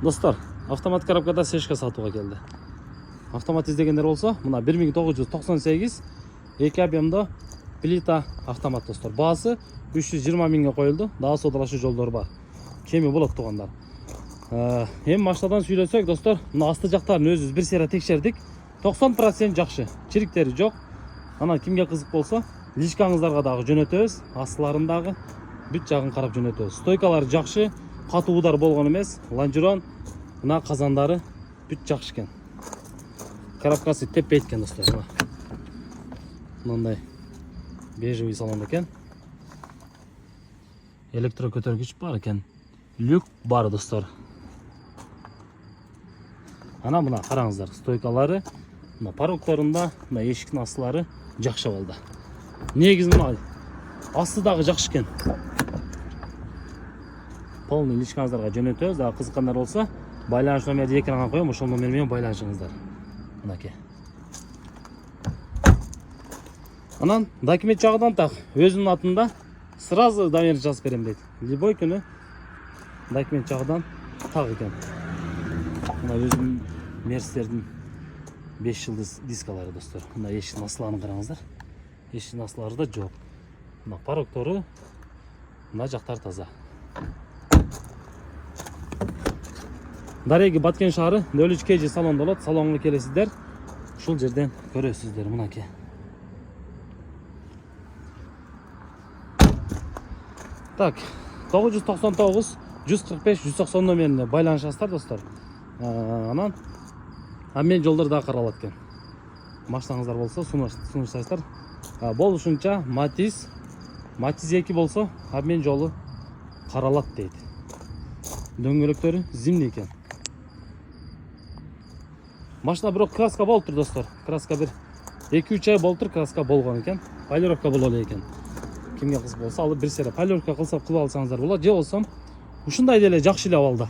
Достор, автомат коробкада сешка сатуга келди. Автомат издегендер болсо, мына 1998 2 объемдо плита автомат достор. Баасы 320 миңге коюлду. Дагы содалашуу жолдору бар. Кеми болот тугандар. Эми машинадан сүйлөсөк достор, мына асты жактарын өзүбүз бир сыйра текшердик. 90% жакшы, чириктери жок. Анан кимге кызык болсо, личкаңыздарга дагы жөнөтөбүз, астыларын дагы бүт жагын карап жөнөтөбүз. Стойкалары жакшы, катуу удар болгон эмес, лонжерон, мына казандары бүт жакшы экен. Коробкасы теппейт экен достор. Мындай бежевый салон экен. Электро көтөргүч бар экен. Люк бар достор. Ана мына караңыздар, стойкалары, мына порогторунда, мына эшиктин астылары жакшы болду. Негизи мына асты дагы жакшы экен. Полный личкаңыздарга жөнөтөбүз. Дагы кызыккандар болсо, байланыш номерди экранга коем, ошол номер менен байланышыңыздар. Мынакей. Анан документ жагынан так өзүнүн атында сразу доверие жазып берем дейт. Любой күнү документ жагынан так экен. Мына өзүнүн Мерседердин 5 жылдыз дискалары достор. Мына эшиктин астыларын караңыздар. Эшиктин астылары да жок. Мына порогтору, мына жактар таза. Дареги Баткен шаары 03 KG салонда болот. Салонго келесиздер. Ушул жерден көрөсүздөр мынакей. Так, 999 145 190 номерине байланышасыздар достор. Анан обмен жолдор да каралат экен. Машинаңыздар болсо сунуштайсыздар. Болушунча Матиз 2 болсо обмен жолу каралат дейт. Дөңгөлөктөрү зимний экен. Машина бирок краска болуптур достор. Краска бир 2-3 ай болуптур, краска болгон экен. Полировка боло эле экен. Кимге кызык болсо, алып бир сыйра полировка кылып алсаңыздар болот. Же болсом ушундай деле жакшы эле абалда.